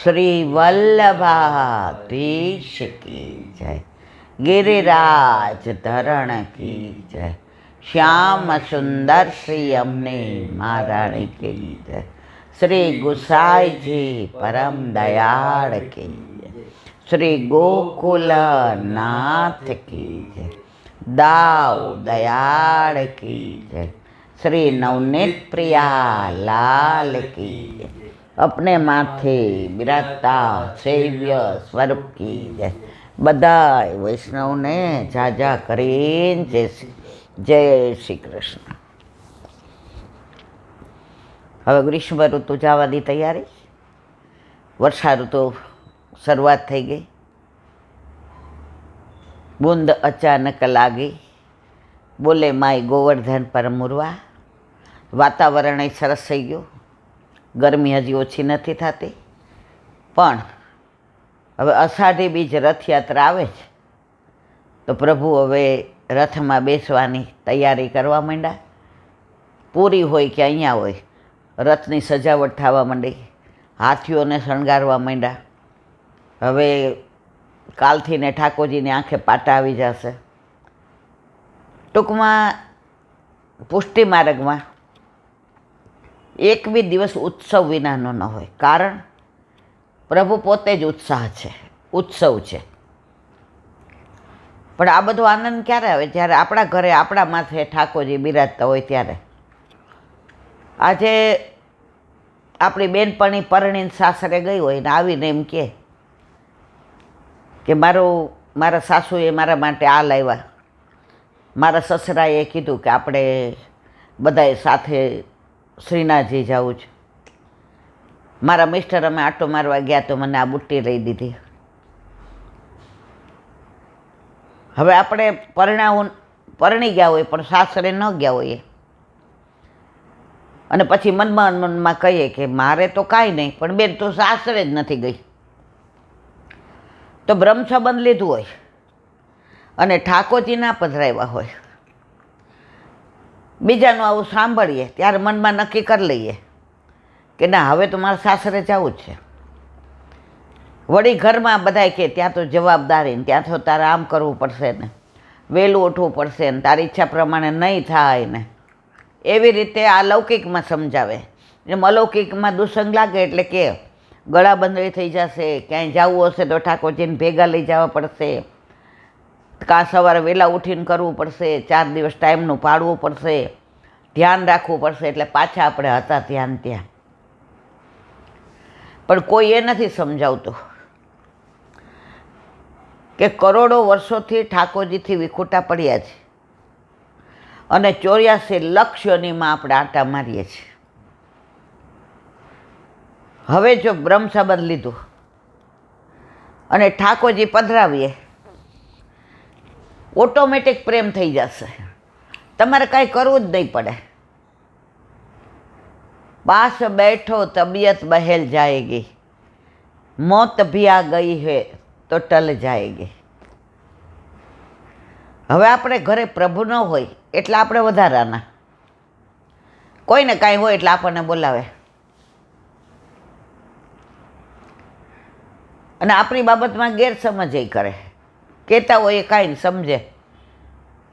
શ્રી વલ્લભાધીશ કી જય, गिरिराज धरण की जय, श्याम सुंदर श्री अम्ने महारानी की जय, श्री गुसाई जी परम दयाल की जय, श्री गोकुल नाथ की जय, दाऊ दयाल की जय, श्री नवनीत प्रिया लाल की जय, अपने माथे बिराजता सेव्य स्वरूप की जय। બધાય વૈષ્ણવને જાજા કરીને જય શ્રી કૃષ્ણ। હવે ગ્રીષ્મ ઋતુ જવાની તૈયારી, વર્ષા ઋતુ શરૂઆત થઈ ગઈ। બુંદ અચાનક લાગી, બોલે માય ગોવર્ધન પર મુરવા। વાતાવરણ સરસ થઈ ગયું, ગરમી હજી ઓછી નથી થતી, પણ હવે અષાઢી બીજ રથયાત્રા આવે છે તો પ્રભુ હવે રથમાં બેસવાની તૈયારી કરવા માંડ્યા। પૂરી હોય કે અહીંયા હોય, રથની સજાવટ થવા માંડી, હાથીઓને શણગારવા માંડ્યા। હવે કાલથી ને ઠાકોરજીની આંખે પાટા આવી જશે। ટૂંકમાં પુષ્ટિ માર્ગમાં એક બી દિવસ ઉત્સવ વિનાનો ન હોય, કારણ પ્રભુ પોતે જ ઉત્સાહ છે, ઉત્સવ છે। પણ આ બધો આનંદ ક્યારે આવે? જ્યારે આપણા ઘરે આપણા માથે ઠાકોરજી બિરાજતા હોય ત્યારે। આજે આપણી બેનપણી પરણીને સાસરે ગઈ હોય ને આવીને એમ કે મારા સાસુએ મારા માટે આ લાવ્યા, મારા સસરાએ કીધું કે આપણે બધાએ સાથે શ્રીનાથજી જવું છે, મારા મિસ્ટર અમે આટો મારવા ગયા તો મને આ બુટ્ટી લઈ દીધી। હવે આપણે પરણી ગયા હોય પણ સાસરે ન ગયા હોઈએ, અને પછી મનમાં કહીએ કે મારે તો કાંઈ નહીં, પણ બેન તો સાસરે જ નથી ગઈ। તો બ્રહ્મ સંબંધ લીધું હોય અને ઠાકોરજી ના પધરાવ્યા હોય, બીજાનું આવું સાંભળીએ ત્યારે મનમાં નક્કી કરી લઈએ કે ના હવે તો મારે સાસરે જવું જ છે। વળી ઘરમાં બધાય કે ત્યાં તો જવાબદારી ને ત્યાં તો તારે આમ કરવું પડશે ને વહેલું ઉઠવું પડશે ને તારી ઈચ્છા પ્રમાણે નહીં થાય ને, એવી રીતે આ લૌકિકમાં સમજાવે। એમ અલૌકિકમાં દુસંગ લાગે એટલે કે ગળાબંધળી થઈ જશે, ક્યાંય જવું હશે તો ઠાકોરજીને ભેગા લઈ જવા પડશે, કાં સવારે વહેલા ઉઠીને કરવું પડશે, 4 દિવસ ટાઈમનું પાળવું પડશે, ધ્યાન રાખવું પડશે, એટલે પાછા આપણે હતા ધ્યાન ત્યાં। પણ કોઈ એ નથી સમજાવતું કે કરોડો વર્ષોથી ઠાકોરજીથી વિખૂટા પડ્યા છે અને 84 લાખ યોનિમાં આપણે આટા મારીએ છીએ। હવે જો બ્રહ્મ સંબંધ લીધું અને ઠાકોરજી પધરાવીએ, ઓટોમેટિક પ્રેમ થઈ જશે, તમારે કાંઈ કરવું જ નહીં પડે। पास बैठो तबीयत बहल जाएगी, मौत भी आ गई है तो टल जाएगी। હવે આપણે ઘરે પ્રભુ ન હોય એટલે આપણે વધારાના, કોઈને કાંઈ હોય એટલે આપણને બોલાવે અને આપણી બાબતમાં ગેરસમજ કરે, કહેતા હોય એ કાંઈ સમજે।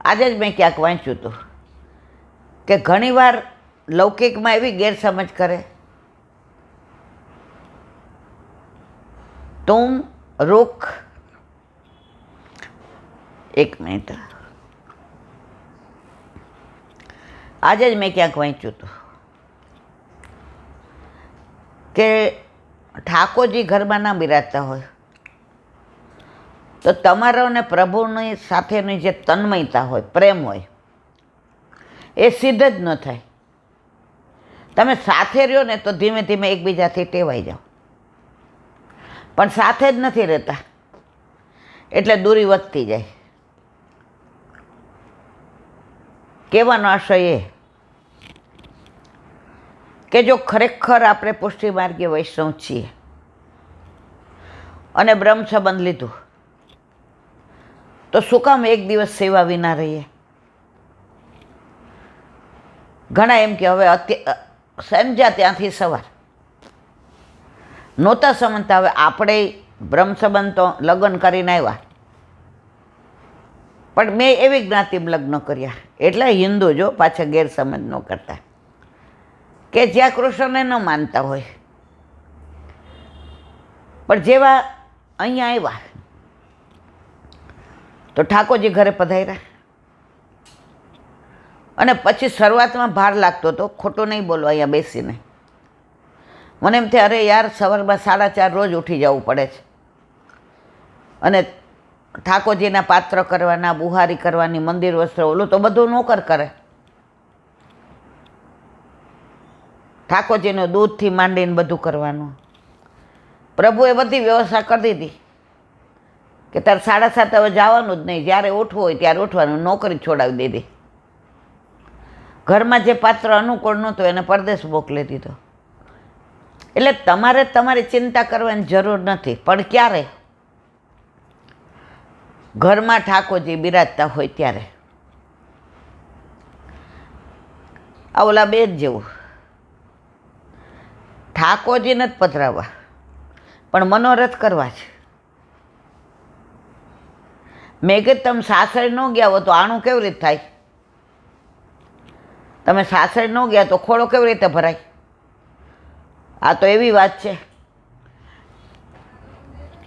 આજે જ મેં ક્યાંક વાંચ્યું હતું કે ઘણીવાર લૌકિકમાં એવી ગેરસમજ કરે, તુમ રૂખ, એક મિનિટ, આજે જ મેં ક્યાંક વાંચ્યું હતું કે ઠાકોરજી ઘરમાં ના બિરાજતા હોય તો તમારો ને પ્રભુની સાથેની જે તન્મયતા હોય, પ્રેમ હોય, એ સિદ્ધ જ ન થાય। તમે સાથે રહ્યો ને તો ધીમે ધીમે એકબીજાથી ટેવાઈ જાઓ, પણ સાથે જ નથી રહેતા એટલે દૂરી વધતી જાય। કહેવાનો આશય એ કે જો ખરેખર આપણે પુષ્ટિ માર્ગીય વૈષ્ણવ છીએ અને બ્રહ્મ સંબંધ લીધું તો શું કામ એક દિવસ સેવા વિના રહીએ? ઘણા એમ કે હવે સમજ્યા ત્યાંથી સવાર, નહોતા સમજતા. હવે આપણે બ્રહ્મ સંબંધ તો લગ્ન કરીને આવ્યા, પણ મેં એવી જ્ઞાતિમાં લગ્ન કર્યા, એટલે હિન્દુ જો પાછા ગેરસમજ ન કરતા, કે જ્યાં કૃષ્ણને ન માનતા હોય. પણ જેવા અહીંયા આવ્યા તો ઠાકોરજી ઘરે પધાર્યા, અને પછી શરૂઆતમાં ભાર લાગતો હતો, ખોટું નહીં બોલો અહીંયા બેસીને. મને એમ થાય, અરે યાર, સવારમાં 4:30 રોજ ઉઠી જવું પડે છે, અને ઠાકોરજીના પાત્ર કરવાના, બુહારી કરવાની, મંદિર વસ્ત્ર, ઓલું તો બધું નોકર કરે. ઠાકોરજીનું દૂધથી માંડીને બધું કરવાનું. પ્રભુએ બધી વ્યવસ્થા કરી દીધી કે તારે 7:30 હવે જવાનું જ નહીં, જ્યારે ઉઠવું હોય ત્યારે ઉઠવાનું, નોકરી છોડાવી દીધી. ઘરમાં જે પાત્ર અનુકૂળ નહોતું એને પરદેશ મોકલી દીધો. એટલે તમારે તમારી ચિંતા કરવાની જરૂર નથી. પણ ક્યારે? ઘરમાં ઠાકોરજી બિરાજતા હોય ત્યારે. આ ઓલા બેન જેવું, ઠાકોરજીને જ પધરાવવા, પણ મનોરથ કરવા છે. મેં કીધું તમે સાસરે ન ગયા હો તો આણું કેવી રીતે થાય? તમે સાસરે ન ગયા તો ખોળો કેવી રીતે ભરાય? આ તો એવી વાત છે.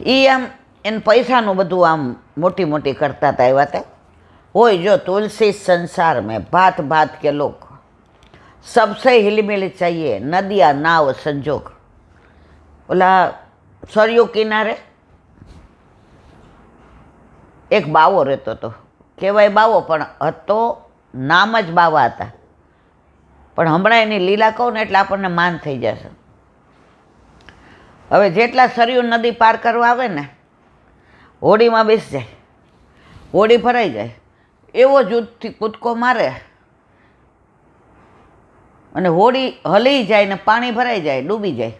એ આમ એને પૈસાનું બધું આમ મોટી મોટી કરતા હતા. એવા હતા હોય જો, તુલસી સંસાર મેં भात भात के लोग, सबसे हिलमिल चाहिए नदिया नाव संजोग. ઓલા સરયુ કિનારે એક બાવો રહેતો હતો, કહેવાય બાવો પણ હતો, નામ જ બાવા હતા. પણ હમણાં એની લીલા કહું ને એટલે આપણને માન થઈ જશે. હવે જેટલા સરયુ નદી પાર કરવા આવે ને, હોડીમાં બેસી જાય, હોડી ભરાઈ જાય, એવો જૂથથી કૂદકો મારે અને હોડી હલી જાય ને પાણી ભરાઈ જાય, ડૂબી જાય.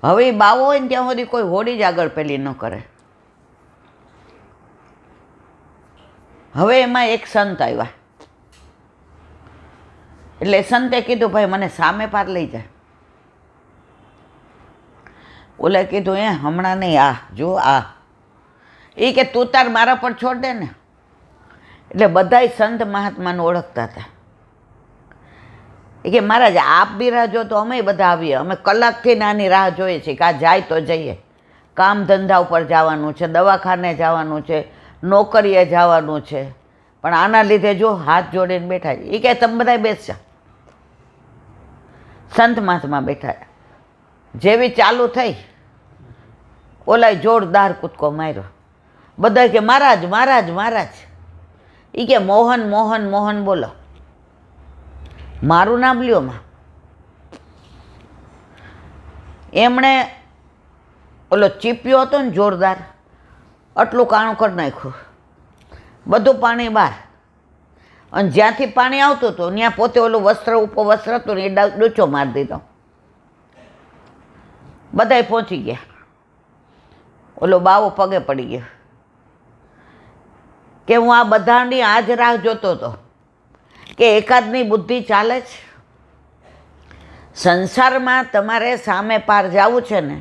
હવે એ બાવો હોય ને ત્યાં સુધી કોઈ હોડી જ આગળ પેલી ન કરે. હવે એમાં એક સંત આવ્યા, એટલે સંતે કીધું, ભાઈ મને સામે પાર લઈ જાય. ઓલે કીધું, હમણાં નહીં, આ જો આ. એ કે તું તાર મારા પર છોડ દે ને. એટલે બધાય સંત મહાત્માને ઓળખતા હતા. એ કે મહારાજ આપ બી રાહ જો તો અમે બધા આવીએ, અમે કલાકથી નાની રાહ જોઈએ છીએ કે આ જાય તો જઈએ. કામ ધંધા ઉપર જવાનું છે, દવાખાને જવાનું છે, નોકરીએ જવાનું છે, પણ આના લીધે જો હાથ જોડીને બેઠા છે. એ કે તમે બધા બેસજા. સંત મહાત્મા બેઠા. જેવી ચાલુ થઈ, ઓલાય જોરદાર કૂદકો માર્યો. બધા કે મહારાજ મહારાજ મહારાજ. એ કે મોહન મોહન મોહન બોલો, મારું નામ લ્યો માં. એમણે ઓલો ચીપ્યો હતો ને જોરદાર, આટલું કાણું કરી નાખ્યું, બધું પાણી બહાર. અને જ્યાંથી પાણી આવતું હતું ત્યાં પોતે ઓલું વસ્ત્ર ઉપવસ્ત્ર હતું ને એ ડૂચો મારી દીધો. બધાય પહોંચી ગયા. ઓલો બાવો પગે પડી ગયો કે હું આ બધાની આજ રાહ જોતો હતો કે એકાદની બુદ્ધિ ચાલે છે. સંસારમાં તમારે સામે પાર જવું છે ને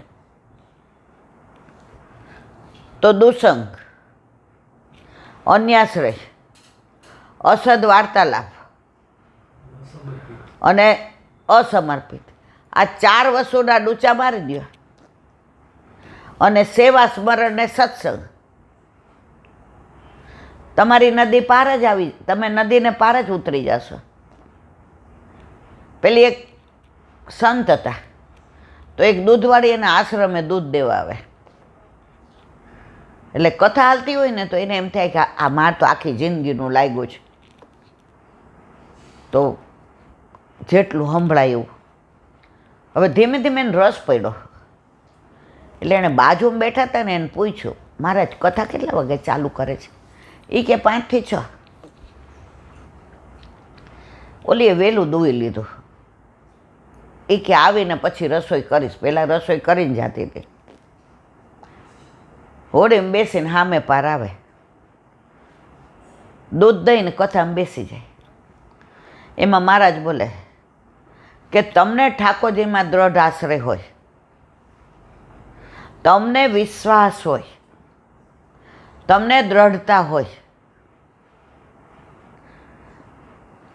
તો દુસંગ, અન્યાશ્રય, અસદ વાર્તાલાપ અને અસમર્પિત, આ 4 વસ્તુના ડૂચા મારી દો. અને સેવા, સ્મરણ ને સત્સંગ. તમારી નદી પાર જ આવી, તમે નદીને પાર જ ઉતરી જશો. પેલી એક સંત હતા, તો એક દૂધવાળી એના આશ્રમે દૂધ દેવા આવે. એટલે કથા હાલતી હોય ને તો એને એમ થાય કે આ માર તો આખી જિંદગીનું લાગ્યું છે, તો જેટલું સંભળાય એવું. હવે ધીમે ધીમે એને રસ પડ્યો. એટલે એણે બાજુમાં બેઠા હતા ને એને પૂછ્યું, મહારાજ કથા કેટલા વાગે ચાલુ કરે છે? એ કે 5 થી 6. ઓલીએ વહેલું દૂવી લીધું. એ કે આવીને પછી રસોઈ કરીશ, પહેલાં રસોઈ કરીને જતી હતી. હોડીમાં બેસીને સામે પાર આવે, દૂધ દઈને કથામાં બેસી જાય. એમાં મહારાજ બોલે કે તમને ઠાકોરજીમાં દ્રઢ આશ્રય હોય તમને વિશ્વાસ હોય, તમને દ્રઢતા હોય,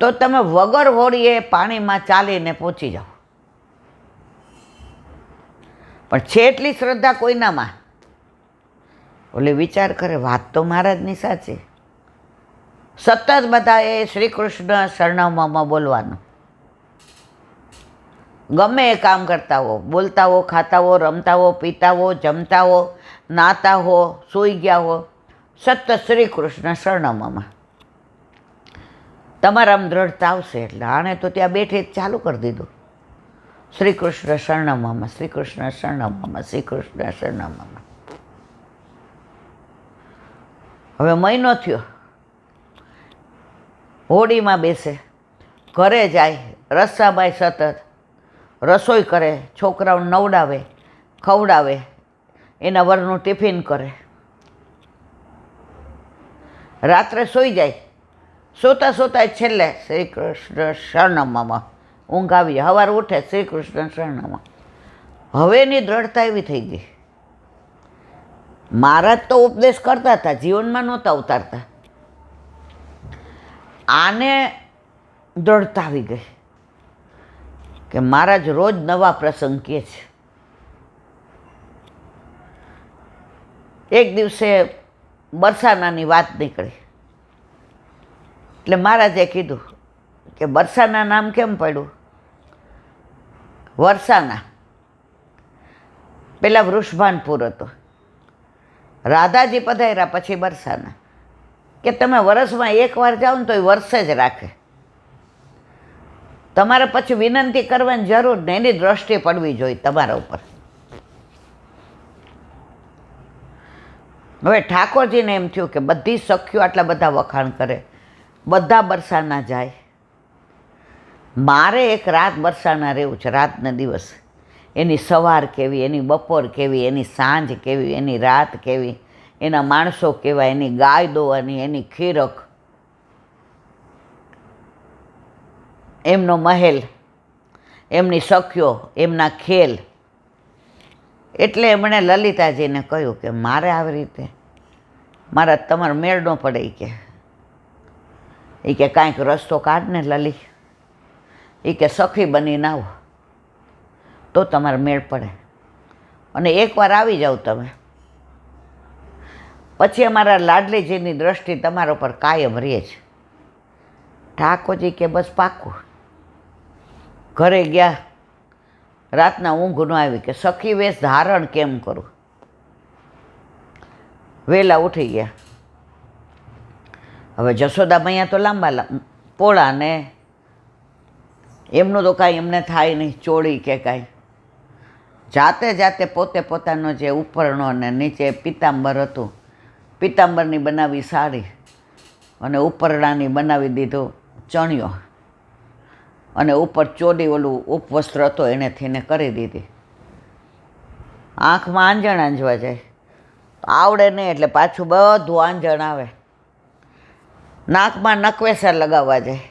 તો તમે વગર હોડીએ પાણીમાં ચાલીને પહોંચી જાઓ. પણ છે એટલી શ્રદ્ધા કોઈનામાં, ઓલે વિચાર કરે વાત તો મહારાજની સાચી. સતત બધાએ શ્રી કૃષ્ણ શરણામમાં બોલવાનું. ગમે એ કામ કરતા હો, બોલતા હો, ખાતા હો, રમતા હો, પીતા હો, જમતા હો, નાતા હો, સૂઈ ગયા હો, સતત શ્રી કૃષ્ણ શરણામમાં. તમારામાં દ્રઢતા આવશે. એટલે આણે તો ત્યાં બેઠે જ ચાલુ કરી દીધું, શ્રી કૃષ્ણ શરણામમાં, શ્રી કૃષ્ણ શરણામમાં, શ્રી કૃષ્ણ શરણામમાં. હવે મહિનો થયો, હોડીમાં બેસે, ઘરે જાય, રસ્તામાં સતત રસોઈ કરે, છોકરાઓને નવડાવે, ખવડાવે, એના વરનું ટિફિન કરે, રાત્રે સૂઈ જાય, સૂતા સૂતા છેલ્લે શ્રી કૃષ્ણ શરણામમાં ઊંઘ આવી જાય, સવારે ઉઠે શ્રી કૃષ્ણ શરણામમાં. હવે એની દ્રઢતા એવી થઈ ગઈ. મહારાજ તો ઉપદેશ કરતા હતા, જીવનમાં નહોતા ઉતારતા. આને દ્રઢતા આવી ગઈ કે મહારાજ રોજ નવા પ્રસંગ કહે છે. એક દિવસે બરસાનાની વાત નીકળી, એટલે મહારાજે કીધું કે બરસાના નામ કેમ પડ્યું? વરસાના પેલા વૃષભાનપુર હતો, રાધાજી પધાર્યા પછી બરસાના. કે તમે વરસમાં એકવાર જાઓ ને તો એ વર્ષે જ રાખે, તમારે પછી વિનંતી કરવાની જરૂર ને, એની દ્રષ્ટિ પડવી જોઈએ તમારા ઉપર. હવે ઠાકોરજીને એમ થયું કે બધી સખીઓ આટલા બધા વખાણ કરે, બધા બરસાના જાય, મારે એક રાત બરસાના રહેવું છે, રાતના દિવસ. એની સવાર કેવી, એની બપોર કેવી, એની સાંજ કેવી, એની રાત કેવી, એના માણસો કેવા, એની ગાય દોવાની, એની ખીરક, એમનો મહેલ, એમની સખીઓ, એમના ખેલ. એટલે એમણે લલિતાજીને કહ્યું કે મારે આવી રીતે મારા તમારો મેળ ન પડે. એ કે કાંઈક રસ્તો કાઢને લલી, એ કે સખી બનીને આવો તો તમારે મેળ પડે, અને એકવાર આવી જાઓ તમે, પછી અમારા લાડલીજીની દ્રષ્ટિ તમારા ઉપર કાયમ રહે છે. ઠાકોરજી કે બસ પાકું. ઘરે ગયા, રાતના ઊંઘ ન આવી કે સખી વેશ ધારણ કેમ કરું. વહેલા ઉઠી ગયા. હવે જશોદા મૈયા તો લાંબા પોળા ને એમનું તો કાંઈ એમને થાય નહીં, ચોળી કે કાંઈ. જાતે જાતે પોતે પોતાનો જે ઉપરણો ને નીચે પિતાંબર હતું, પિતાંબરની બનાવી સાડી અને ઉપરણાની બનાવી દીધો ચણિયો, અને ઉપર ચોડી ઓલું ઉપવસ્ત્ર હતો એને થઈને કરી દીધી. આંખમાં આંજણ આંજવા જાય, આવડે નહીં એટલે પાછું બધું આંજણ આવે. નાકમાં નકવેસર લગાવવા જાય,